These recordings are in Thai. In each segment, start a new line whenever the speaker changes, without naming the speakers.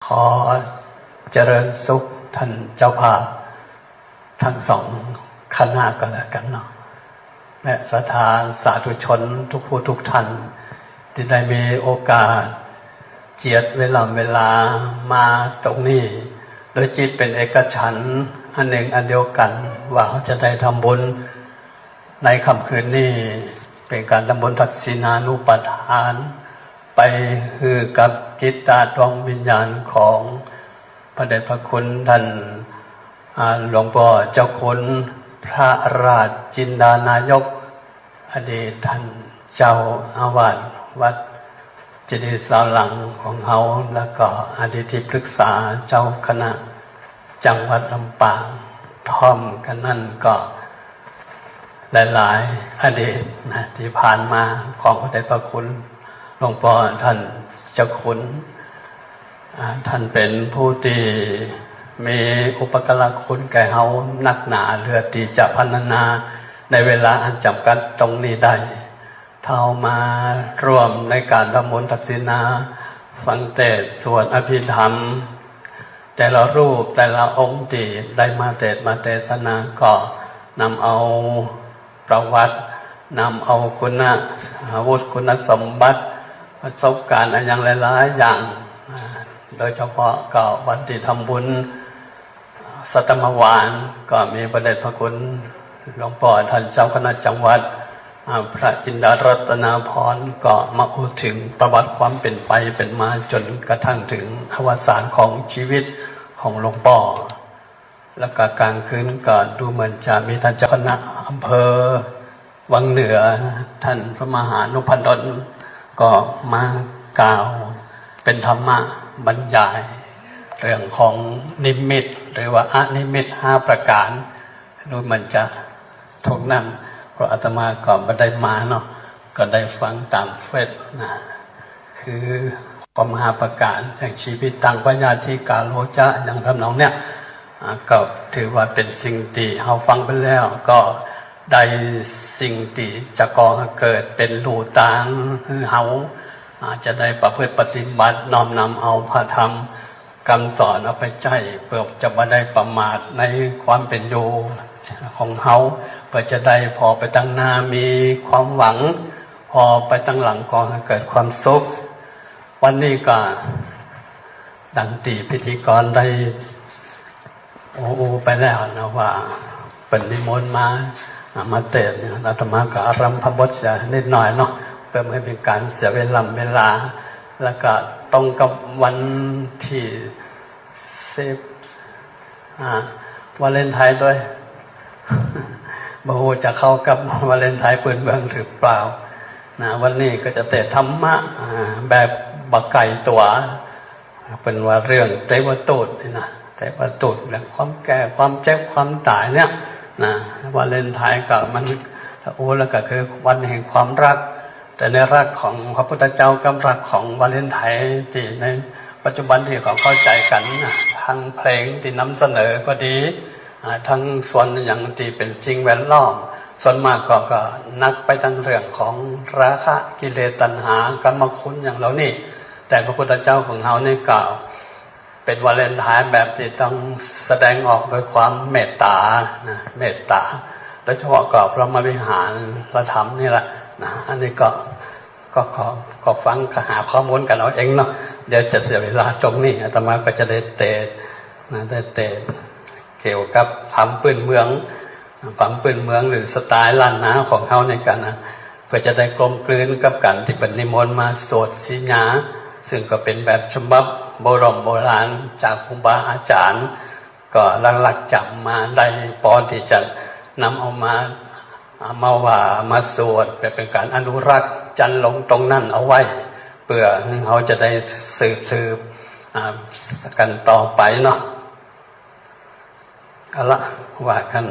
ขอเจริญสุขท่านเจ้าภาพทั้งสองคณะก็แล้วกันเนาะและศรัทธาสาธุชนทุกผู้ทุกท่านที่ได้มีโอกาสเจียดเวลามาตรงนี้โดยจิตเป็นเอกฉันท์อันหนึ่งอันเดียวกันว่าเขาจะได้ทำบุญในค่ำคืนนี้เป็นการทำบุญทักษิณานุปทานไปคือกับจิตตาดวงวิญญาณของพระเดชพระคุณท่านหลวงพ่อเจ้าคุณพระราชจินดานายกอดีตท่านเจ้าอาวาสวัดเจดีย์สาวหลังของเขาแล้วก็อดีตที่ปรึกษาเจ้าคณะจังหวัดลำปางพร้อมกันนั่นก็หลายๆอดีตนะที่ผ่านมาของพระเดชพระคุณหลวงพ่อท่านเจ้าคุณท่านเป็นผู้ที่มีอุปการะคุณแก่เฮานักหนาเลือที่จะพรรณนาในเวลาอันจำกัดตรงนี้ได้เท่ามาร่วมในการทำบุญทักษิณาฟังเทศน์สวดอภิธรรมแต่ละรูปแต่ละองค์ที่ได้มาเทศน์มาเทศนาก็นำเอาประวัตินำเอาคุณวุฒิคุณสมบัติประสบการณ์อย่างหลายๆอย่างโดยเฉพาะก็วันที่ทำบุญสัตมวานก็มีพระเดชพระคุณหลวงพ่อท่านเจ้าคณะจังหวัดพระจินดารัตนาพรก็มาพูดถึงประวัติความเป็นไปเป็นมาจนกระทั่งถึงอวสานของชีวิตของหลวงพ่อแล้วก็กลางคืนก็ดูเหมือนจะมีท่านเจ้าคณะอำเภอวังเหนือท่านพระมหานุพันดลก็มากล่าวเป็นธรรมะบรรยายเรื่องของนิมิตหรือว่าอนิมิต5ประการดูเหมือนจะถูกนั่งเพราะอาตมาก็ไม่ได้มาเนาะก็ได้ฟังตามเฟซนะคือความ5ประการอย่างชีวิตต่างปัญญาที่กาโลจะอย่างทำนองเนี้ยก็ถือว่าเป็นสิ่งที่เราฟังไปแล้วก็ได้สิ่งที่จะก่อให้เกิดเป็นรูตางเฮาจะได้ประพฤติปฏิบัติน้อมนำเอาพระธรรมคำสอนเอาไปใช้เพื่อจะไม่ได้ประมาทในความเป็นอยู่ของเฮาเพื่อจะได้พอไปตั้งหน้ามีความหวังพอไปตั้งหลังก็ให้เกิดความสุขวันนี้ก็ดังตีพิธีกรได้ไปแล้วนะว่าเป็นนิมนต์มาเทศน์อาตมาก็อารัมภบทจะนิดหน่อยเนาะเพื่อไม่ให้เป็นการเสียเวลาแล้วก็ตรงกับวันที่10วาเลนไทน์ด้วยบ่ฮู้จะเข้ากับวาเลนไทน์ปืนเมืองหรือเปล่านะวันนี้ก็จะเทศน์ธรรมะแบบบักไก่ตัวเป็นว่าเรื่องเทวตูตนี่นะเทวตูตเรื่องความแก่ความเจ็บความตายเนี่ยนะวาเลนไทน์ก็มันแล้วก็คือวันแห่งความรักแต่ในรักของพระพุทธเจ้ากับรักของวาเลนไทน์ที่ในปัจจุบันที่เขาเข้าใจกันนะทั้งเพลงที่นำเสนอก็ดีทั้งส่วนอย่างที่เป็นสิ่งแวดล้อมส่วนมากก็นักไปทั้งเรื่องของราคะกิเลสตัณหากรรมคุณอย่างเหล่านี้แต่พระพุทธเจ้าของเขานี่กล่าวเป็นวาเลนไทน์แบบที่ต้องแสดงออกโดยความเมตตานะเมตตาโดยเฉพาะกับพระมวิหารพระธรรมนี่แหละนะอันนี้ก็ฟังหาข้อมูลกันเอาเองเนาะเดี๋ยวจะเสียเวลาตรงนี้อาตมาก็จะได้เตะนะได้เตะเกี่ยวกับผัมปืนเมืองหรือสไตล์ล้านนาของเขาในกันนะเพื่อจะได้กลมกลืนกับการที่เป็นนิมนต์มาสวดสีญาซึ่งก็เป็นแบบฉบับโบราณจากครูบาอาจารย์ก็หลักจำมาได้พอที่จะนำเอามาสวดเป็นการอนุรักษ์จันลงตรงนั้นเอาไว้เพื่อเขาจะได้สืบกันต่อไปเนาะเอาละว่ากัน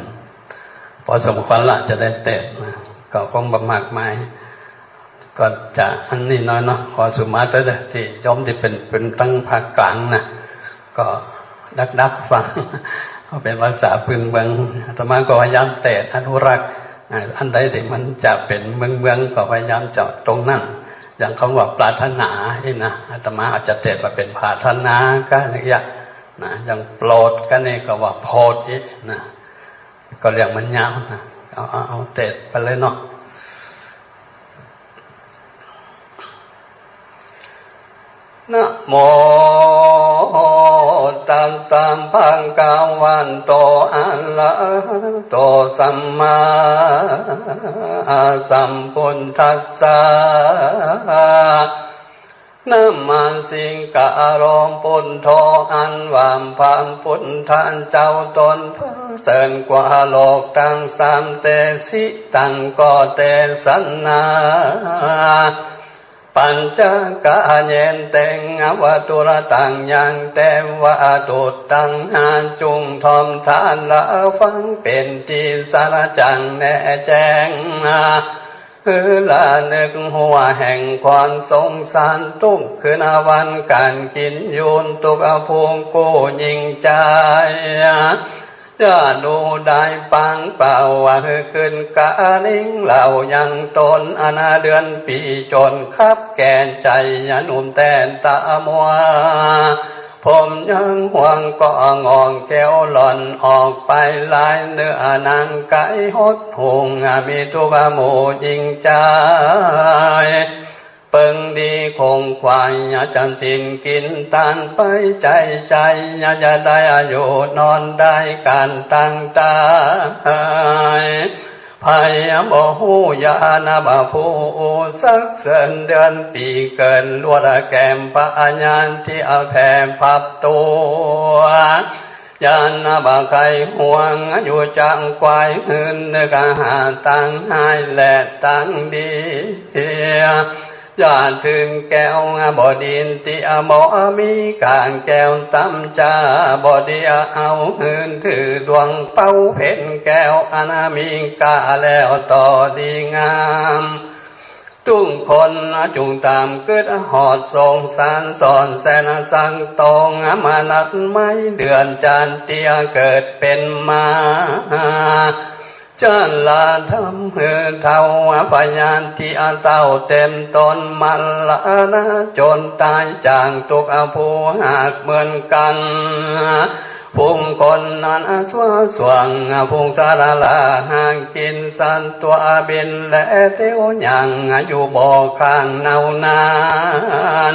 พอสมควรละจะได้เตะก็คงบำมากมายก็จะอันนี้น้อยเนาะขอสุมาเสด็จที่ยมที่เป็นตั้งภาคกลางนะก็ดักฟังเขาเป็นภาษาพื้นเมืองอาตมาก็พยายามเตะอนุรักษ์อันใดที่มันจะเป็นเมืองก็พยายามจะตรงนั้น อย่างคำว่าปรารถนานี่นะอาตมาอาจจะเตะมาเป็นปรารถนาก็อย่างนะอย่างโปรดก็นี่ก็ว่าโพดอีกนะก็เรียกมันยาวนะเอาเตะไปเลยเนาะนะโมตัสสะภะคะวันโตอะระหะโตสัมมาสัมพุทธัสสะนะมาสิงกะโรมพุทโธอันวามพันพุทธันเจ้าตนเพื่อเสริญกว่าโลกทั้งสามเตสิตังก็เตสันนาปัญจกะเยนเตงอวตุระตังยังเตวะตุตังหาจุงทอมทานละฟังเป็นที่สารจังแน่แจ้งละนึกหัวแห่งความสงสารทุกคืนวันการกินยูนตุกภูมิกู้ยิ่งใจอย่าดูได้ปังเป่าว่าขึ้นกะนิ่งเหล่ายังตนอนาเดือนปีจนคับแก่ใจอย่านุ่มแต่นตามัวผมยังห่วงก็งองแก้วหล่อนออกไปลายเนื้อนางไก่หดหงมีทุกหมู่ยิงใจเปิงดีคงควายอย่าจำสินกินตานไปใจอย่าจะได้อายุนอนได้การตั้งตาพายบ่หูยานาบาฟูสักเสินเดือนปีเกินลวดแก้มพญานที่เอาแผ่พับตัวยานนาบาไข่ห่วงอยู่จังควายหืนนึกหาตั้งให้และตั้งดีอย่าถึงแก้วบ่ดินติบ่มีกางแก้วตั้มจ้าบ่เดียเอาหืนถือดวงเป้าเพ่นแก้วอนามีกาแล้วต่อดีงามทุกคนจุงตามกึดหอดทรงสารสอนแสนสังตองมานัดไม่เดือนจานเตียเกิดเป็นมาจันลาทำเหือเท่าพยานที่เต้าเต็มตนมันละนะจนตายจางตุกผู้หากเหมือนกันฟุ้งคนนั้นสวสวงฟุ้งสารลาหางกินสันตัวบินและเที่ยวยังอยู่บ่อข้างเนานาน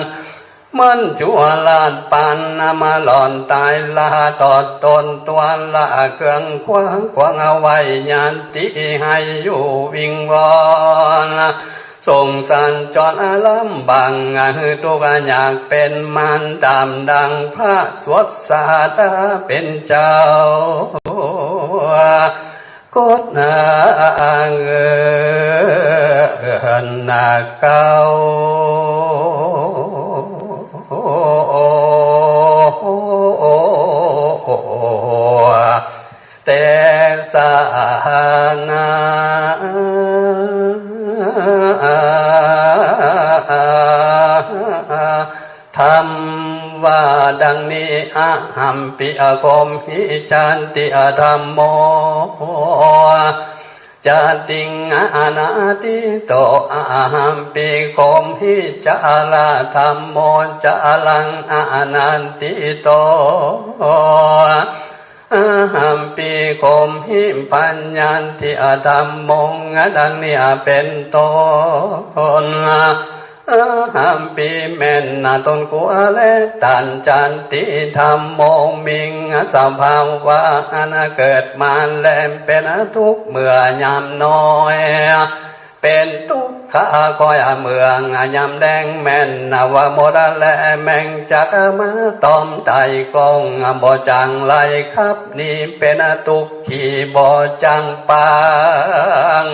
มันจัวลาดปันมาหล่อนตายลาตอดตนตัวละเครื่องขวางเอาไว้ยานติให้อยู่วิงวอนส่งสันจรลำบังตุกอยากเป็นมันตามดังพระสวดสาธาเป็นเจ้ากดนาเงินนาเก่าแต่สานาธรรมว่าดังนี้อะหัมปิอโคมหิจันติอธรรมโมจาติงอานาติโตอะหัมปิโคมหิจาลาธรรมโมจาลังอานันติโตอะหัมปิโคมหิปัญญาติอธรรมโมดังนี้เป็นต้นหัมปีเมนนาตนกุเลตันจันติธรรมโมมิงสภาวะอันเกิดมาแลมเป็นทุกเมื่อยามน้อยเป็นทุกขาคอยเมืองยามแดงแม่นนาวโมดและแมงจักมาตอมไตกองบ่จังไลครับนี่เป็นทุกขี่บ่จังปาง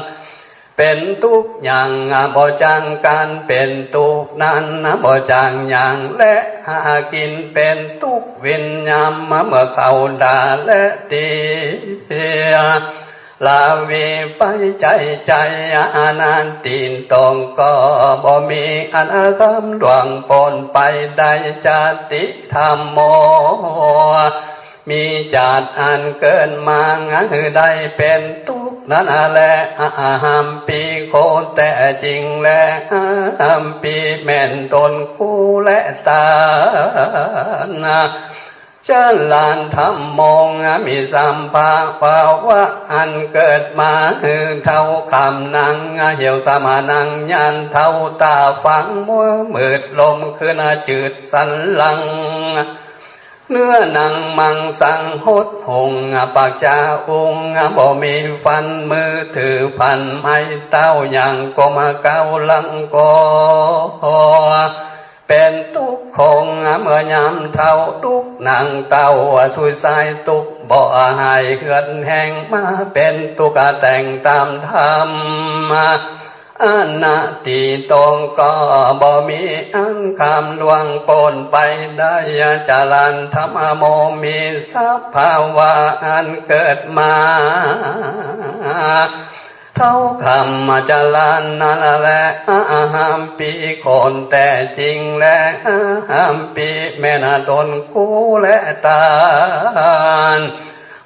เป็นทุกอย่างบ่จังการเป็นทุกนั้นบ่จังอย่างและหากินเป็นทุกวิญญาณเมื่อเขาด่าและตีลาวีไปใจอานันตินตองก็บ่มีอันคำดวงปนไปได้จาติธรรมโมมีจาดอันเกินมางได้เป็นทุก นั่นแหละอาหามปีโคแต่จริงแลอาหามปีแม่นตนกูและตานาเจริญธรรมมงมีสัมภาวะอันเกิดมาเท่าคำนังเหี่ยวสมานังยันเท่าตาฟังมัวมืดลมคือนาจืดสันหลังเนื้อหนังมังสังหดหงปากจาองบ่มีฟันมือถือพันไม้เต้าอย่างก็มาเก้าลังก็เป็นทุกคงเมื่อยามเท่าทุกนางเต้าสุยสายทุกบ่หายเหือดแห้งมาเป็นทุกแต่งตามธรรมอนาติตรงก็บ่มีอันคำลวงปนไปได้จารันธรรมโมมีสัพพาวะอันเกิดมาเท่าคำจารันนั่นแหละอาหามปีคนแต่จริงและอาหามปีแม่นาตนกูและตาล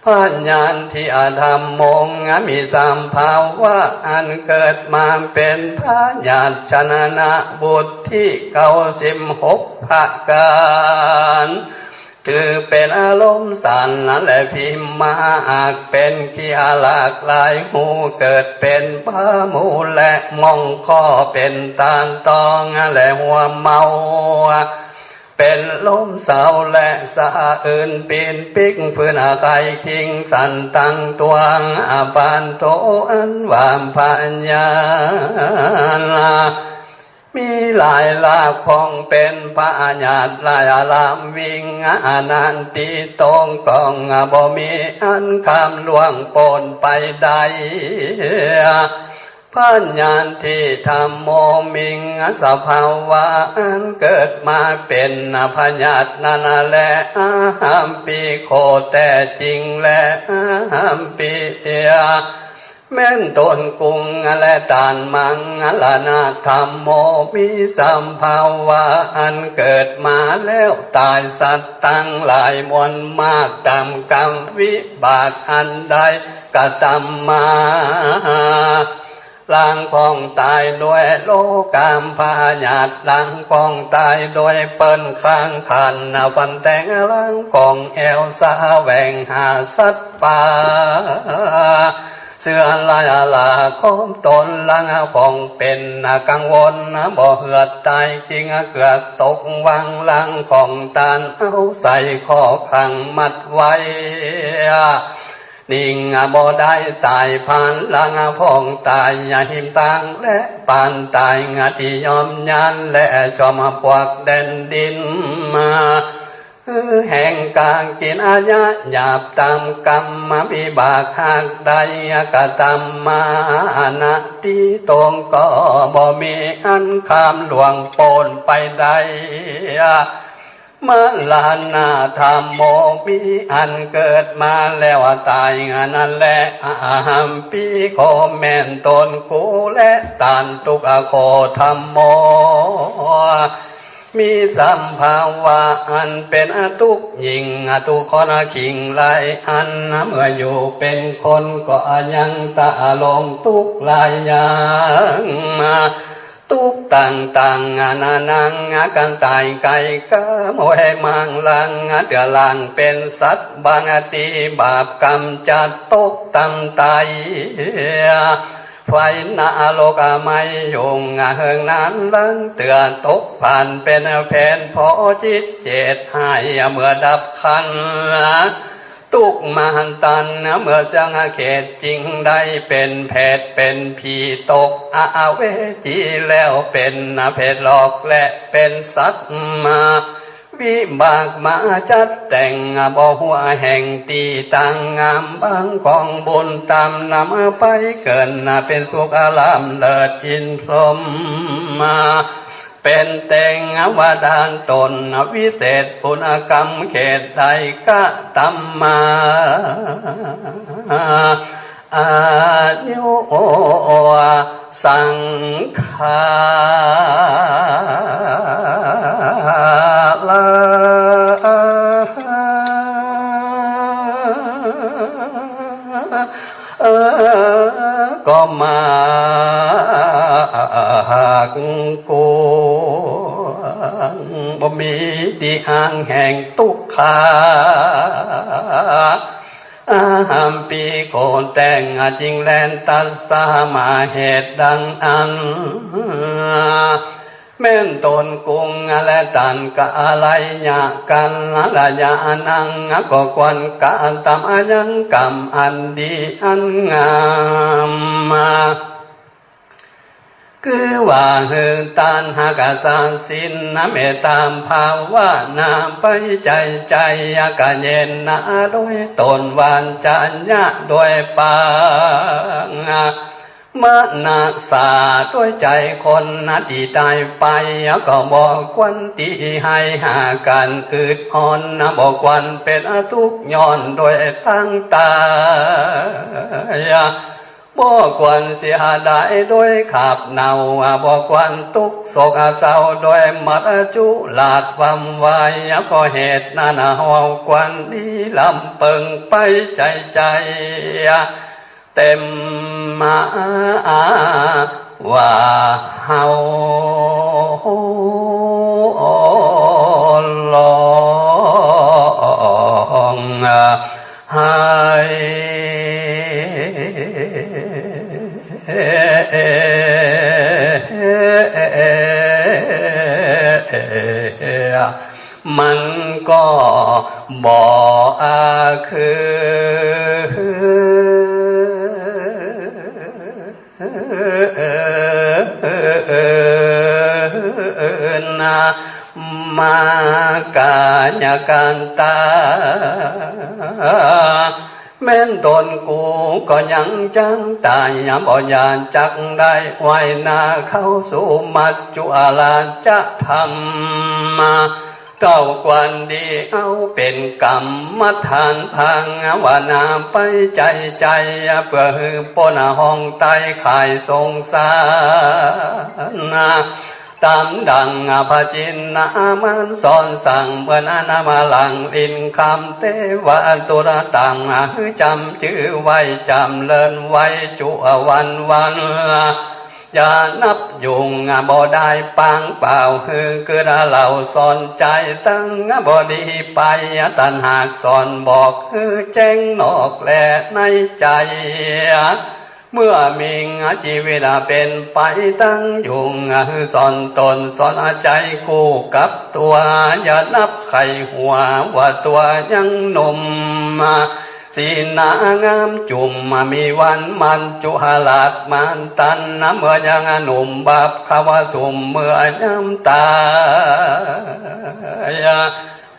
พัญญาณที่อาธรรมมงมีสัมภาวะอันเกิดมาเป็นพระญาติชนะนะบุตรที่96 ประการถือเป็นอารมณ์สันและพิมมาอาจเป็นขี้หลากหลายหูเกิดเป็นพระมูและมองข้อเป็นตาลตองและหัวเมาเป็นลมเสาและสะอื่นปีนปิกพื้นอาไกคิงสันตังตวงอาปานโตอันวามพัญญามีหลายลาภคงเป็นพระญาติหลายลามวิ่งอนันติตรงกองบ่มีอันคำลวงปนไปได้พัญญาณที่ธรรมโมมิงสภาวะอันเกิดมาเป็นพัญญาตินั่นแหละอาหามปีโคแต่จริงและอาหามปีแม่นตนกุงและตานมังลานาธรรมโมมีสัมภาวะอันเกิดมาแล้วตายสัตว์ตั้งหลายมวลมากตามกรรมวิบากอันใดกตำมาล้างกองตายด้วยโลกามพาญาติล้างกองตายด้วยเปิ้นข้างขันฟันแตงล้างกองแอวสาแหวงหาสัตว์ป่าเสื่อลายลาคมตนลังพองเป็นกังวลบ่เหือดตายจริงเกือกตกวังลังของตานเอาใส่ข้อขังมัดไว้นิ่งบ่ได้ตายผ่านลังพองตายอย่าหิมตังและปานตายที่ยอมยันและจอมพวกแดนดินมาแห่งกางกินอาญาหยาบตามกรรมวิบากหากใดกตำมานาติตรงก็บ่มีอันคำหลวงปนไปได้มาลานาธรรมโมมีอันเกิดมาแล้วตายนั่นแหละอาหามปีโคแม่นตนกูและตานทุกโคธรรมโมมีสัมภาวะอันเป็นทุกยิ่งทุกคนขิงหลายอันเมื่ออยู่เป็นคนก็ยังตะลงทุกหลายอย่างมาทุกต่างนานังกันตายไก่ก็โมยมังลังเดือลังเป็นสัตว์บางตีบาปกรรมจะตกต่ำตายไฟนาโลกไม่ยงเฮิงนั้นลังเตือนตกผ่านเป็นแผ่นพอจิตเจตให้เมื่อดับขันตุกมหันตันเมื่อสังเขตจริงได้เป็นแพทย์เป็นผีตกอาเวจีแล้วเป็นเพศหลอกและเป็นสัตว์มาวิบากมาจัดแต่งบ่หัวแห่งตีตังงามบางกองบุญตามนำไปเกินเป็นสุขอารามเลิศอินพรหมมาเป็นแต่งวดานตนวิเศษปุณกรรมเขตใดก็ตำมาอายุสังขาล ก็มาหักกูบ่มีที่ห่างแห่งทุกขาหามปีโกนแต่งจริงแลนตัสสามาเหตุดังอันแม่นตนกุงและตันกะอะไรยะกันละยานังก็ควันกะตามยังกรรมอันดีอันงามมาคือว่าหือตานหากสานสินนะเมตตามภาวนาไปใจใจกะเย็นนะโดยตนวานจัญญะโดยปางมนาสาด้วยใจคนนาทีตายไปก็บอกควันตีให้หากันอืดอ่อนนะบอกควันเป็นทุกข์ย้อนโดยทั้งตาบ่กวนเสียดายโดยขับเนาบ่กวนทุกโศกเศร้าโดยมัดจุลาดวำไว้ก็เหตุนั้นหวกวนดีลำเปิงไปใจใจเต็มมาว่าเฮาลองให้มันก็บอกนะมากายกันตาแม่นตนกูก็ยังจังตายบ่ยานจักได้ไว้นาเข้าสู่มัจจุราชจะทำมาเก้ากวันดีเอาเป็นกรรมฐานพังวนาไปใจใจเพื่อหือปนห้องใต้ข่ายทรงสารตามดังพระจินนามันสอนสั่งเมื่อนามาหลังอินคำเทวตุระตังจำชื่อไว้จำเลินไว้จุวันอย่านับยุงบ่ได้ปังเปล่าคือเราสอนใจตั้งบ่ดีไปตันหากสอนบอกแจ้งนอกและในใจเมื่อมีชีวิตเป็นไปตั้งยุงสอนตนสอนใจคู่กับตัวอย่านับไข่หัวว่าตัวยังหนุ่มสีนางามจุ่มมีวันมันจุหลาดมันตันเมื่อยังหนุ่มบับขวสุมเมื่อน้ำตา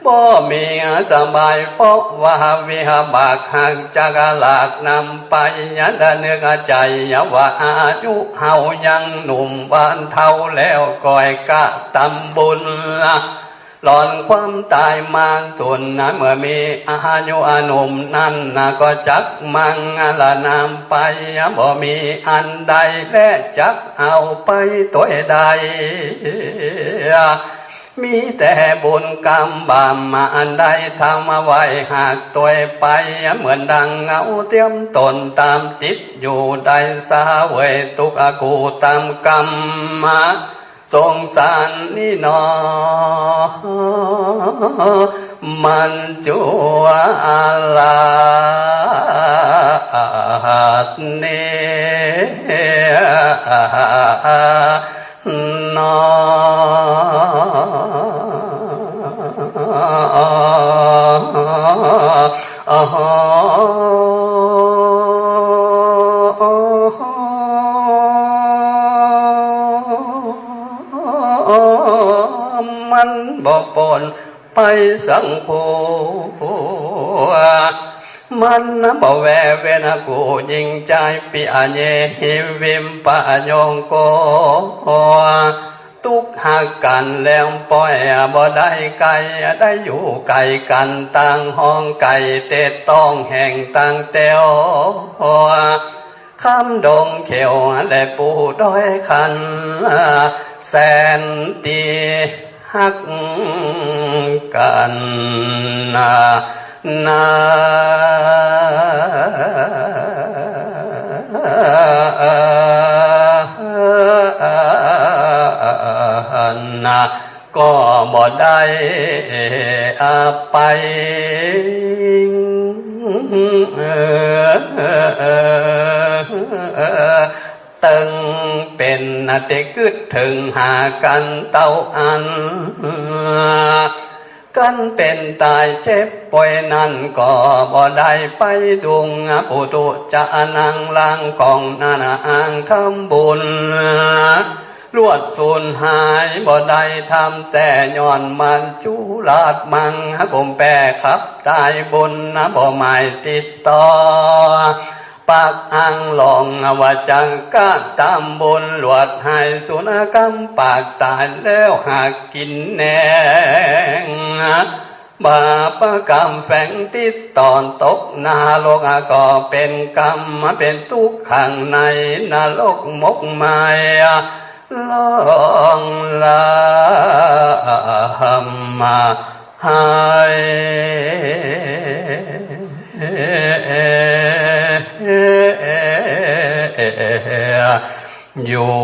บ่มีสบายเพราะว่าวิหบากหักจากหลากนำไปยันเนื้อใจว่าอายุเฮายังหนุ่มบ้านเท่าแล้วก่อยกะตำบุญหลอนความตายมาส่วนเมื่อมีอายุอนุมนั้นก็จักมังละนำไปบ่มีอันใดและจักเอาไปตัวใดมีแต่บุญกรรมบาปมาอันใดทำมาไว้หากตัวไปเหมือนดังเงาเตรียมตนตามจิตอยู่ได้สาเวทุกอกูตามกรรมมาสงสารนี่นอมันจัวลาดเนนมันบ่ปนไปสังโฆมันบ่แวเวนกูยิงใจปิอาเยหิวิมปะยงโกทุกหักกันแล้วปล่อยบ่ได้ไกลได้อยู่ไกลกันต่างห้องไก่เตะต้องแห่งต่างเตียวคำดงเขียวและปูด้อยคันแสนตีหักกันนา นะก็บ่ได้ไปตึงเป็นเตกึดถึงหากันเต้าอันกันเป็นตายเจ็บป่วยนั่นก็บ่ได้ไปดุงปุตุจะนังลางกองนานาอ่างทำบุญลวดสูญหายบ่ได้ทำแต่ย้อนมันจุลาดมังผมแปรขับตายบนบ่หมายติดต่อปากอังหลองว่าจังกะตามบนหลวดหายสุนกรรมปากตายแล้วหากกินแนงบาปกรรมแฝงติดตอนตกนาโลกก็เป็นกรรมเป็นทุกข์ข้างในนรกมกมายลองลามาหายอยู่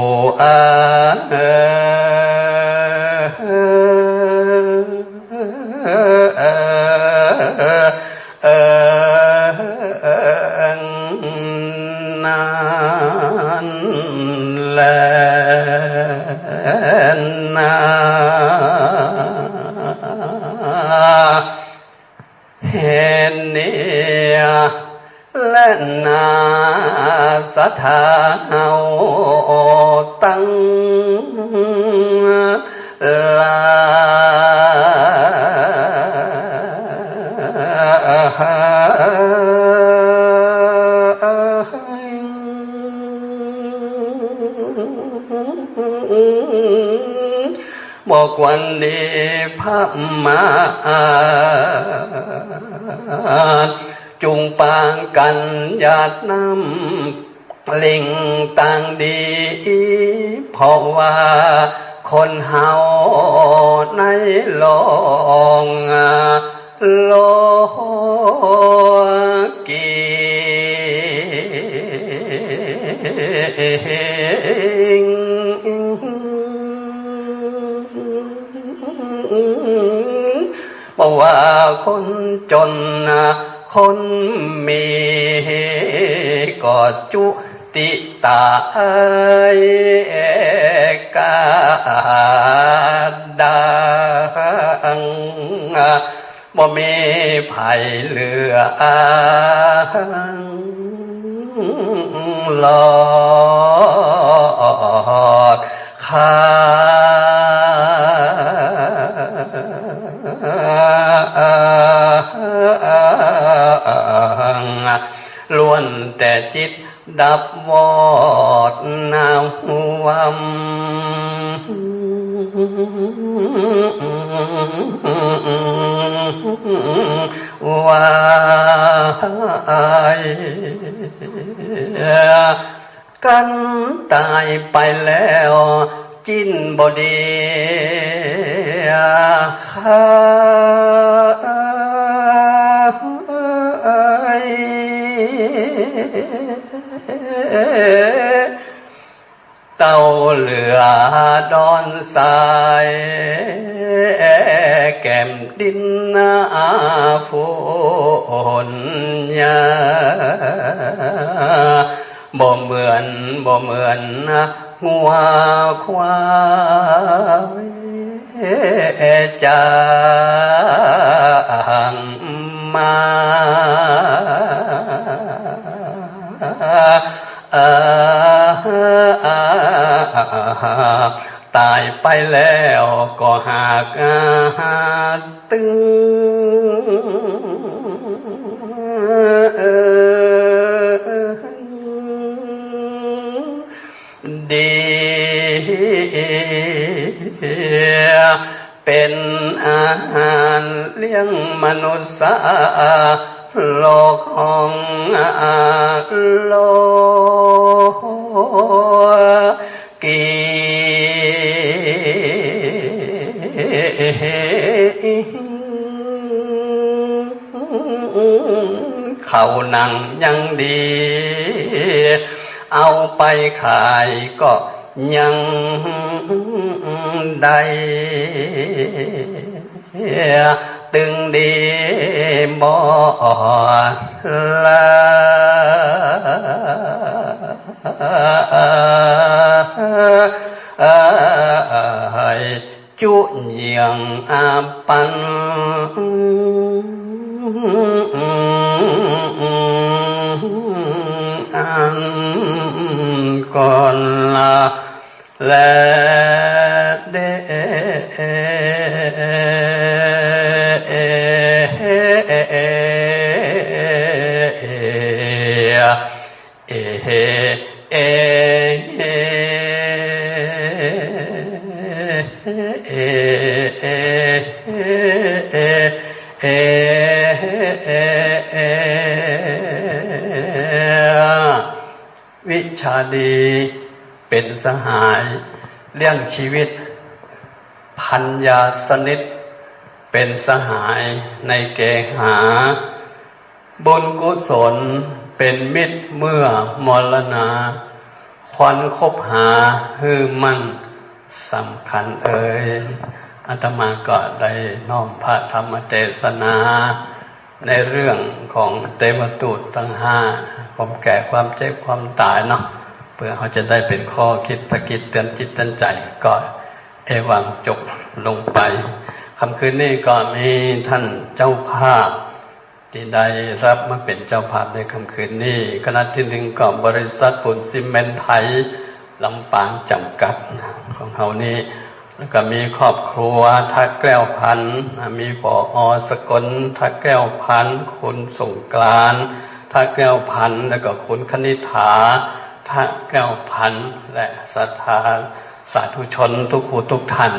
นั้นแลนะเห็นเนี่ยและนาสถาเฮาตั้งลาบอกวันนี้พระมาจุงปางกันญาติน้ำลิงต่างดีเพราะว่าคนเฮาในโลกโลกีบอกว่าคนจนคนมีก็จุติตายกาดังบ่มีไผเหลือหลอดขาล้วนแต่จิตดับวอดนาหววายกันตายไปแล้วจินบดีเต่าเหลือดอนทรายแก้มดินฝนยาบ่เหมือนงัวควายจางมาตายไปแล้วก็หากตึงดีเป็นอาหารเลี้ยงมนุษย์โลกของโลกีเขานั่งยังดี เอาไปขายก็ยังได้ตึงดีบ่ละจุเยียงอาปันอันก่อนละและเดวิชาดีเป็นสหายเลี้ยงชีวิตพัญญาสนิทเป็นสหายในเกหาบุญกุศลเป็นมิตรเมื่อมรณาควันคบหาฮือมันสำคัญอาตมาก็ได้น้อมพระธรรมเทศนาในเรื่องของเทวทูตทั้งห้าความแก่ความเจ็บความตายเนาะเพื่อเขาจะได้เป็นข้อคิดสกิดเตือนจิตเตือนใจก็เอวังจบลงไปค่ำคืนนี้ก็มีท่านเจ้าภาพที่ได้รับมาเป็นเจ้าภาพในค่ำคืนนี้คณะที่หนึ่งก็บริษัทปูนซีเมนต์ไทยลำปางจำกัดของเขานี้แล้วก็มีครอบครัวทักแก้วพันธุ์มีปอสกลทักแก้วพันธุ์คุณสงกรานต์ทักแก้วพันธุ์แล้วก็คุณคณิฐาทักแก้วพันธุ์และศรัทธาสาธุชนทุกผู้ทุกท่าน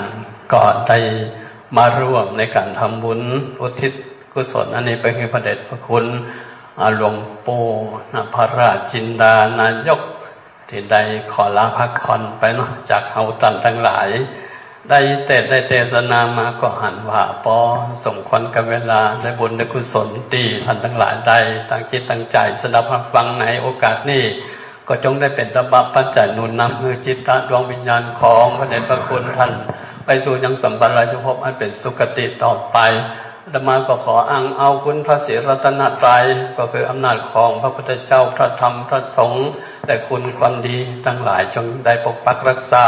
ก็ได้มาร่วมในการทำบุญอุทิศกุศลอันนี้ไปให้พระเดชพระคุณหลวงปู่พระราชจินดานายกที่ได้ขอลาพักผ่อนไปเนาะจากเฮาตันทั้งหลายได้เทศนามาก็หันว่าปอสมควรกับเวลาได้บุญได้กุศลตีท่านทั้งหลายได้ตั้งจิตตั้งใจสดับฟังในโอกาสนี้ก็จงได้เป็นตบะปัจจัยหนุนนำคือจิตตะดวงวิญญาณของพระเดชพระคุณท่านไปสู่ยังสัมปรายภพอันเป็นสุคติต่อไปอาตมาก็ขออ้างเอาคุณพระศรีรัตนตรัยก็คืออำนาจของพระพุทธเจ้าพระธรรมพระสงฆ์และคุณความดีทั้งหลายจงได้ปกปักรักษา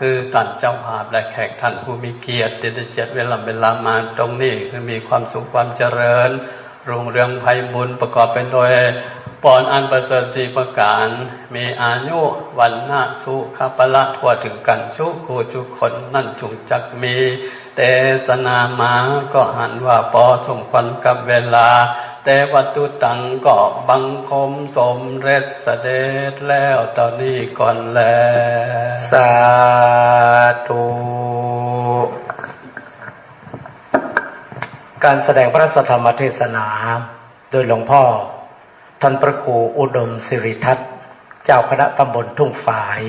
คือท่านเจ้าภาพและแขกท่านผู้มีเกียรติที่ได้จัดเวลามาตรงนี้คือมีความสุขความเจริญรุ่งเรืองไพบูลย์ประกอบไปด้วยปอนอันประเสริฐสี่ประการมีอายุวันนาสุขภละทั่วถึงกันชุคู่ชุคนนั่นจงจักมีเทศนามาก็หันว่าปอสมควรกับเวลาแต่วัตถุตังก็บังคมสมเร็จเสด็จแล้วตอนนี้ก่อนแล้ว
สาธุการแสดงพระธรรมเทศนาโดยหลวงพ่อท่านพระครูอุดมสิริทัตน์เจ้าคณะตำบลทุ่งฝาย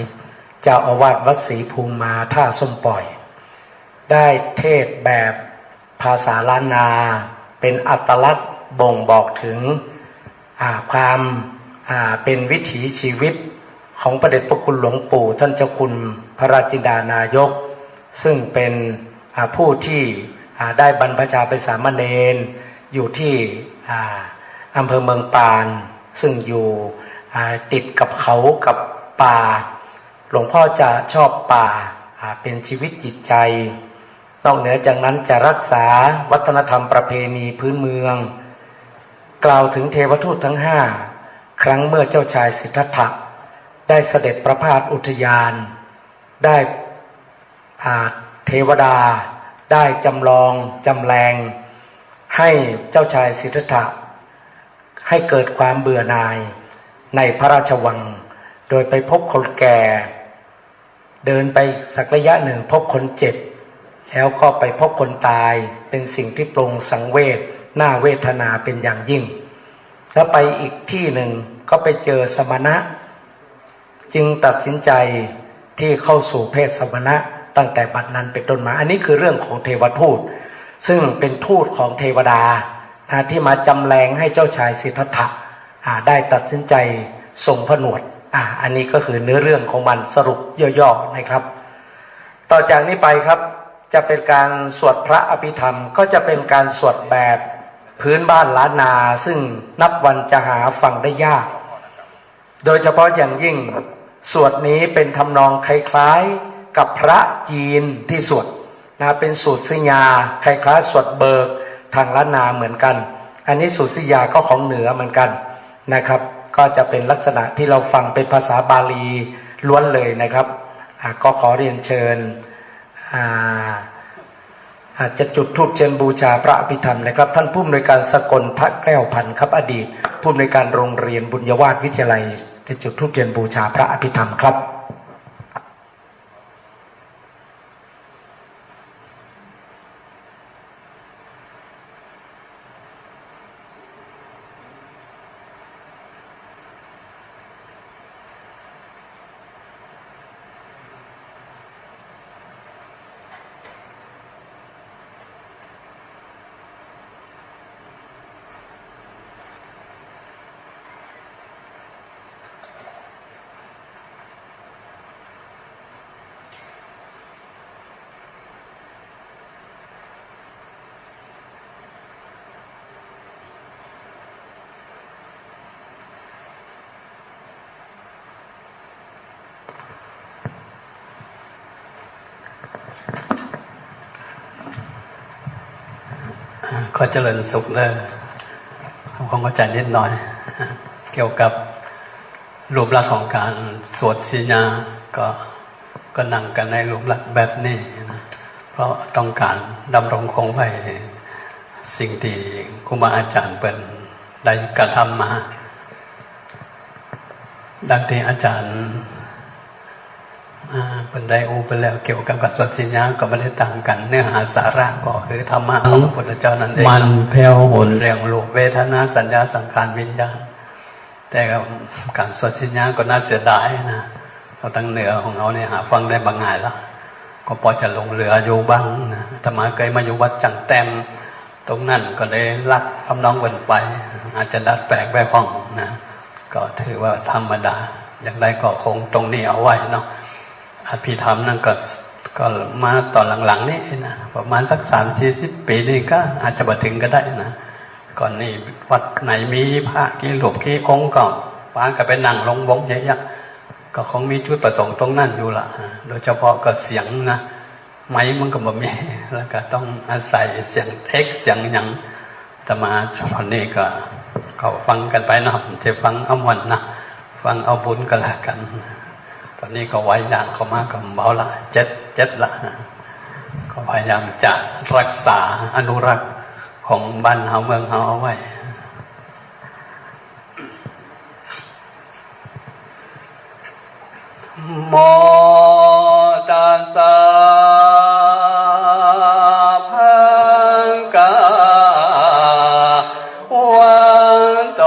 เจ้าอาวาสวัดศรีภูมิมาท่าส้มปล่อยได้เทศแบบภาษาล้านนาเป็นอัตลักษณ์บ่งบอกถึงความเป็นวิถีชีวิตของพระเดชพระคุณหลวงปู่ท่านเจ้าคุณพระราชจินดานายกซึ่งเป็นผู้ที่ได้บรรพชาเป็นสามเณรอยู่ที่อำเภอเมืองปานซึ่งอยู่ติดกับเขากับป่าหลวงพ่อจะชอบป่าเป็นชีวิตจิตใจนอกเหนือจากนั้นจะรักษาวัฒนธรรมประเพณีพื้นเมืองกล่าวถึงเทวทูตทั้งห้าครั้งเมื่อเจ้าชายสิทธัตถะได้เสด็จประพาสอุทยานได้เทวดาได้จำลองจำแรงให้เจ้าชายสิทธัตถะให้เกิดความเบื่อหน่ายในพระราชวังโดยไปพบคนแก่เดินไปสักระยะหนึ่งพบคนเจ็บแล้วก็ไปพบคนตายเป็นสิ่งที่ปรุงสังเวชน่าเวทนาเป็นอย่างยิ่งแล้วไปอีกที่หนึ่งก็ไปเจอสมณะจึงตัดสินใจที่เข้าสู่เพศสมณะตั้งแต่บัดนั้นเป็นต้นมาอันนี้คือเรื่องของเทวทูตซึ่งเป็นทูตของเทวดาที่มาจำแรงให้เจ้าชายสิทธัตถะได้ตัดสินใจทรงผนวด อันนี้ก็คือเนื้อเรื่องของมันสรุปย่อๆนะครับต่อจากนี้ไปครับจะเป็นการสวดพระอภิธรรมก็จะเป็นการสวดแบบพื้นบ้านล้านนาซึ่งนับวันจะหาฟังได้ยากโดยเฉพาะอย่างยิ่งสวดนี้เป็นทำนองคล้ายๆกับพระจีนที่สวดนะเป็นสูตรสิญาคล้ายๆสวดเบิกทางล้านนาเหมือนกันอันนี้สูตรสิญาก็ของเหนือเหมือนกันนะครับก็จะเป็นลักษณะที่เราฟังเป็นภาษาบาลีล้วนเลยนะครับก็ขอเรียนเชิญอาจจะจุดธูปเทียนบูชาพระอภิธรรมนะครับท่านผู้อำนวยการสกลทะแก้วพันธ์ครับอดีตผู้อำนวยการโรงเรียนบุญยวาสวิทยาลัยได้จุดธูปเทียนบูชาพระอภิธรรมครับ
ขอเจริญสุขเลยผมเข้าใจนิดหน่อยเกี่ยวกับรูปลักษณ์ของการสวดสิญาก็นั่งกันในรูปลักษณ์แบบนี้นะเพราะต้องการดำรงคงไว้สิ่งที่ครูบาอาจารย์เป็นได้กระทำมาดังที่อาจารย์เป็นได้เป็นแล้วเกี่ยวกับการสวดสิญญาก็ไม่ได้ต่างกันเนื้อหาสาระก็คือธรรมะของพระพุทธเจ้านั่นเองมันแผ่วหนเรื่องรูปเวทนาสัญญาสังขารวิญญาณแต่การสวดสิญญาก็น่าเสียดายนะเราตั้งเหนือของเราเนี่ยหาฟังได้บางง่ายละก็พอจะลงเรืออยู่บ้างนะธรรมะเคยมาอยู่วัดจังแต้มตรงนั้นก็เลยรักทำน้องกันไปอาจจะดัดแปลงไปห้องนะก็ถือว่าธรรมดาอย่างไรก็คงตรงนี้เอาไว้เนาะอภิธรรมนั่นก็มาตอนหลังๆนี่นะประมาณสัก30-40 ปีนี่ก็อาจจะมาถึงก็ได้นะก่อนนี้วัดไหนมีพระกี่รูปกี่องค์ก็ป้าก็ไปนั่งลงวงใหญ่ๆก็คงมีจุดประสงค์ตรงนั้นอยู่ละโดยเฉพาะก็เสียงนะไม้มันก็บ่มีแล้วก็ต้องอาศัยเสียงเทคเสียงอย่างแต่มาตอนนี้ก็ฟังกันไปนะจะฟังเอามวลนะฟังเอาบุญกันละกันตอนนี้ก็ไว้ยางเข้ามากับเบาละเจ็ดละก็พยายามจะรักษาอนุรักษ์ของบ้านเฮาเมืองเฮาเอาไว้โมตัสสะภะคะวะโต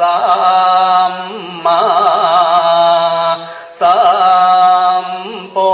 สัมมาสัมพุ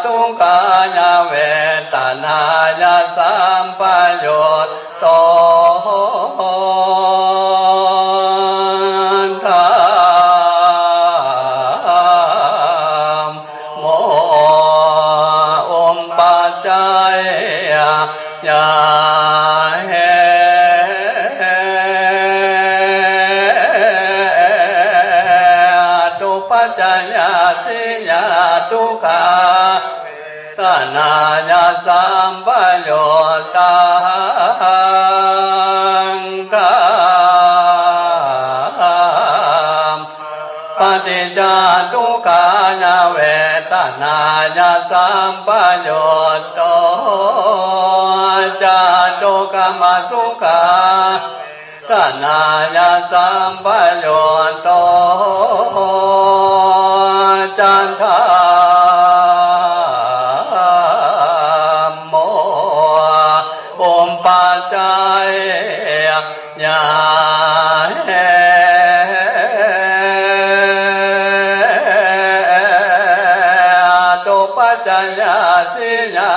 ทุกขายาเวทนายาสัมปโยชน์โตธรรมโมอมปัจจัยยาเหตุปัจจยาสิยาทุกขาตนายาสัมปโยตังกามปฏิจจทุกขายาเวทนายาสัมปโยโตจาตุกรรมสุขาตนายาสัมปโยโตจันทโมอมปัจจัยยาเหตุปัจจยาสิยา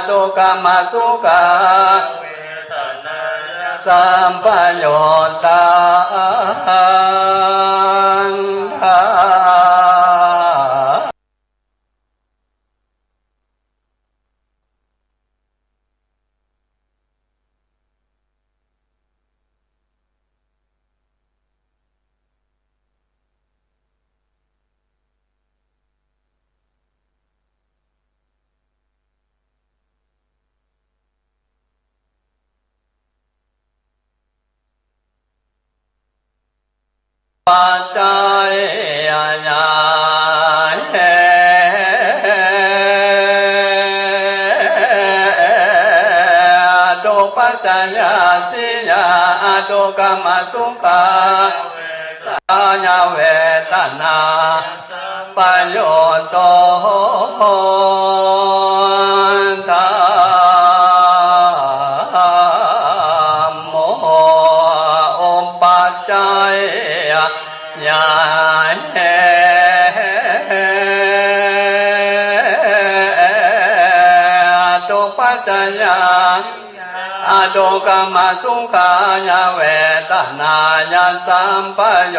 ตุกรรมสุขาสัมปโยตังธรรมปัจจัยยาเหตุปัจจยาสิยาตุกรรมสุขาตายาเวทนาปโยโตธรรมโมอมปัจจัยยาเหตุปัจจยาตุกรรมสุขายาเวทนายาสัมปโย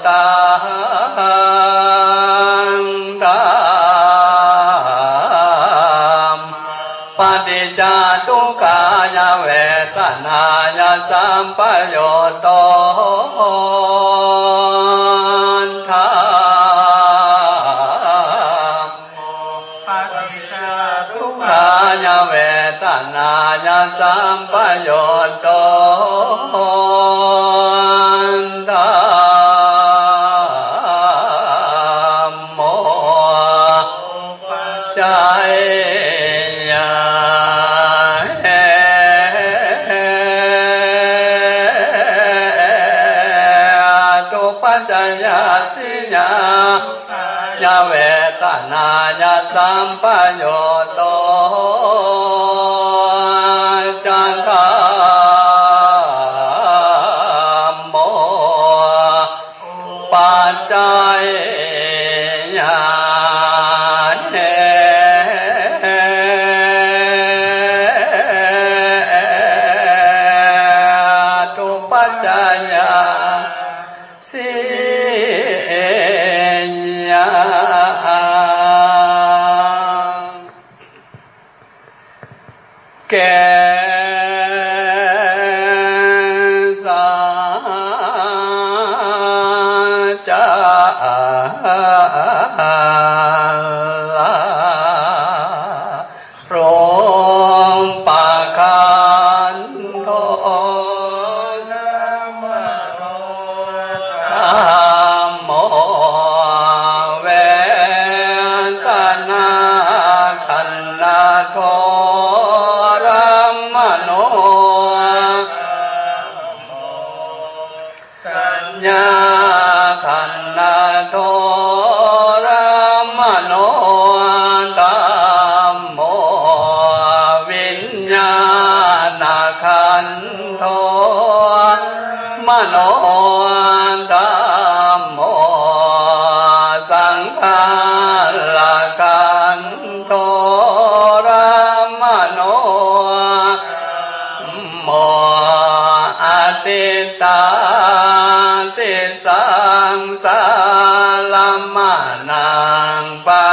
ตังธรรมปฏิจจทุกขายาเวทนายาสัมปโยโตธรรมปฏิจจทุกขายาเวทนายาสัมปโยโตธรรมโมปัจจัยยาเหตุปัจจยาสิยายาเวทนายาสัมปโยโตจันทโมปัจจัยยาเหตุปัจจยาสิยาแก่สัจจะลาโรมปะคันโทนะมะโนธัมโมเวทนาขันนาโทรัม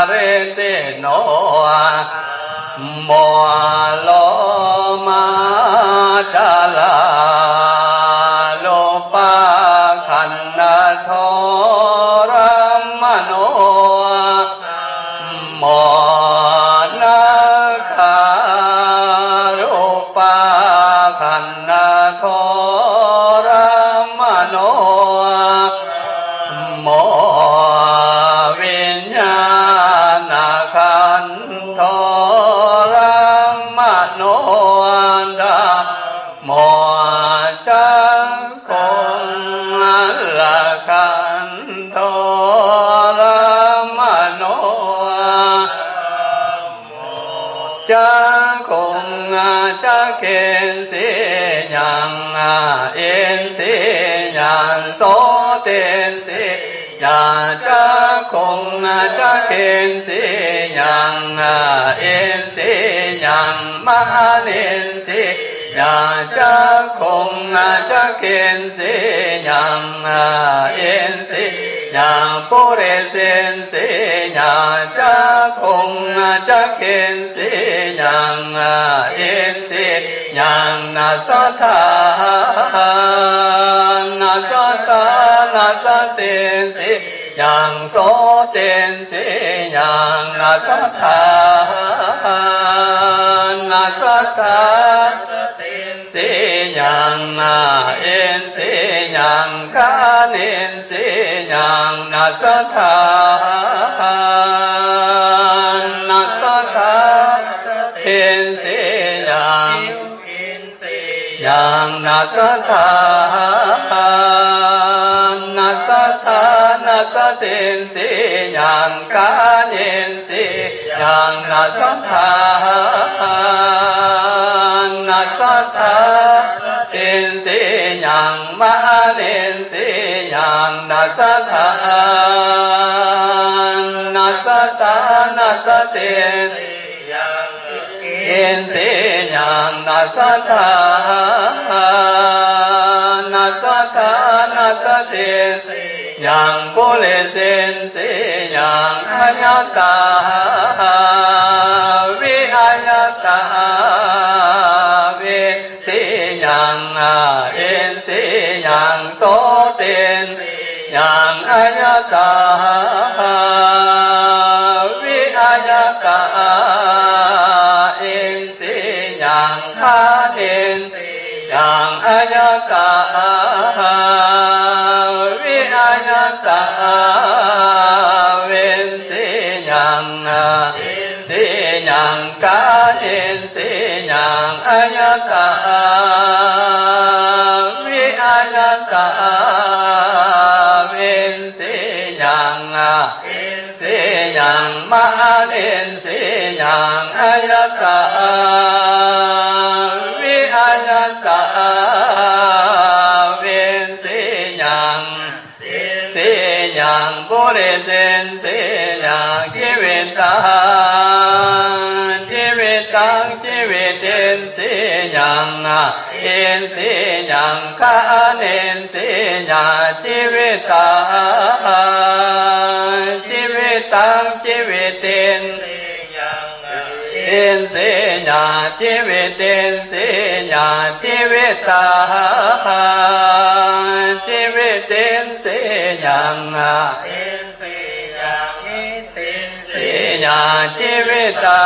เรติโนโมโลมาจาลาโลปะขันนาโทรัมมโนโมนาคาโลปะขันนาโทรัมมโนโมวิญญาณขันโทรัมมโนดาโมจักขุละขันโทรัมมโนจักขุจักเกณฑ์สิยังเอ็นสิยังโสเตนสิยังจักขุจักเกณฑ์สิยังเอ็นสิยังมหาเนนสิยังจักขุจักเกณฑ์สิยังเอ็นสิยังปุเรเสนสิยังจักขุจักเกณฑ์สิยังเอ็นสิยังนาสัทธานาสัทธานาสัตเตนสิยังโสเตนสิยังนาสัทธานาสัทธาสิยังเอ็นสิยังกาเนนสิยังนาสัทธานาสัทธาเอ็นสิยังนาสัทธานาสัทธานาสัตเตนสิยังกาเนนสิยังนาสัทธานาสัทธาเอ็นสิยังมหาเนนสิยังนาสัทธานาสัทธานาสัตเตนเอ็นสิยังนาสัทธานาสัทธานาสัตเตนยังปุเรเสนสิยังอัญญตาวิอัญญตาวิสิยังเอ็นสิยังโสเตนยังอัญญตาวิอัญญตาเอ็นสิยังคาเนนยังอัญญตาวิอัญญตาเวนสิยังสิยังกาเอ็นสิยังอัญญตาวิอัญญตาเวนสิยังสิยังมหาเอนสิยังอัญญตาวิอัญญตาเวนสิยังสิยังปุเรเสนสิยังชีวิตตังชีวิตตังชีวิตเอ็นสิยังเอ็นสิยังคาเนนสิยังชีวิตตังชีวิตตังชีวิตเอ็นเอ็นสิยังชีวิตเอ็นสิยังชีวิตตังชีวิตเอ็นสิยังสิยังชีวิตตั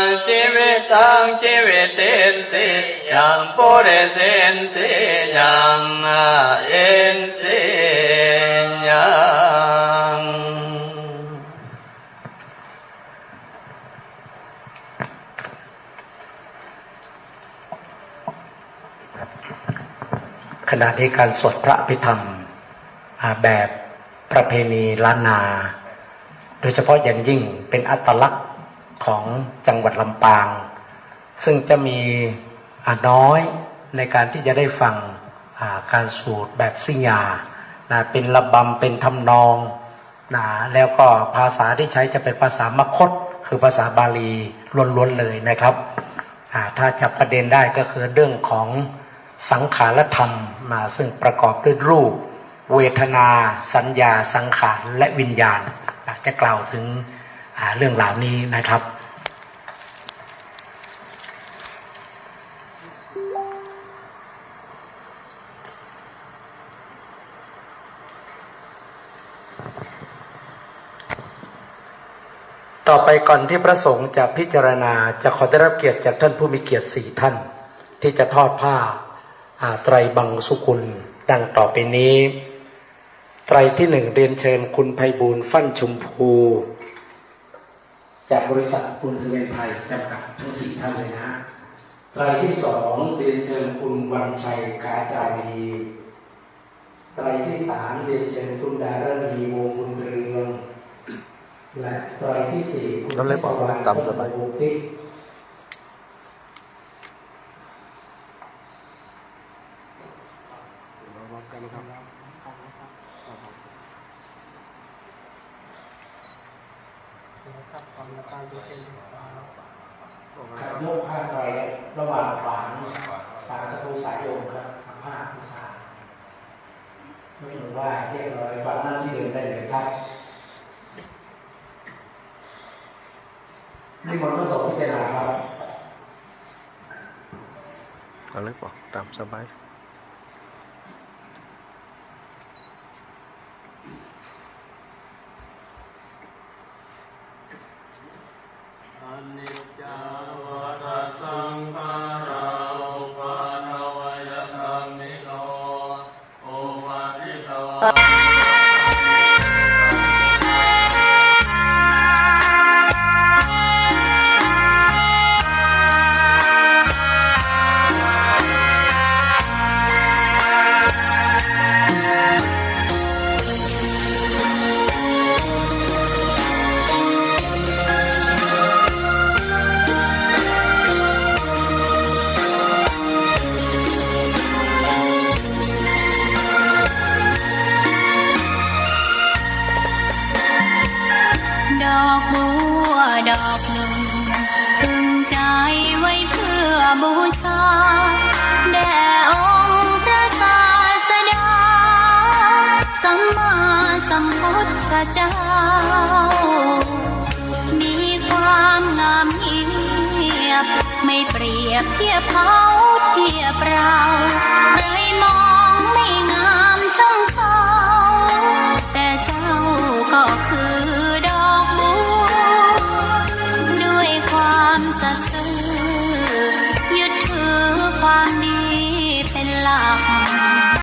งชีวิตตังชีวิตเอ็นสิยังปุเรเสนสิยังเอ็นสิยัง
ขณะนี้การสวดพระอภิธรรมแบบประเพณีล้านนา โดยเฉพาะอย่างยิ่งเป็นอัตลักษณ์ของจังหวัดลำปาง ซึ่งจะมีน้อยในการที่จะได้ฟังการสวดแบบสิญญาเป็นระบำเป็นทำนองแล้วก็ภาษาที่ใช้จะเป็นภาษามคธคือภาษาบาลีล้วนๆเลยนะครับถ้าจับประเด็นได้ก็คือเรื่องของสังขารธรรมซึ่งประกอบด้วยรูปเวทนาสัญญาสังขารและวิญญาณ จะกล่าวถึงเรื่องราวนี้นะครับต่อไปก่อนที่พระสงฆ์จะพิจารณาจะขอได้รับเกียรติจากท่านผู้มีเกียรติ4 ท่านที่จะทอดผ้าไตรบังสุกุลดังต่อไปนี้ไตรที่1เรียนเชิญคุณไพบูลย์ฟั่นชุมพูจากบริษัทคุณเซเว่นไทยจำกัดทั้ง4 ท่านเลยนะไตรที่2เรียนเชิญคุณวันชัยกาจารีไตรที่3เรียนเชิญคุณดารณีวงศ์บุญเรืองและไตรที่4คุณชัชวาลสมบูรณ์พิกครับโยกผ้าไตรระหว่างฝางสตูสายโยมครับผ้าผู้ชายไม่ถึงว่าเรียบร้อยวันนั้นที่เดินได้เลยครับนี่มันก็สมพิจารณาครับ
เอาเลยบอกตามสบาย
อนิจจาวัฏสังขาราอุปาทวยธรรมิโนโอวาทิสวา
ดอกบัวดอกหนึ่งพึงใจไว้เพื่อบูชาแด่องค์พระศาสดาสัมมาสัมพุทธเจ้ามีความงามเงียบไม่เปรียบเทียบเขาเทียบเราใครมองไม่งามช่างเขา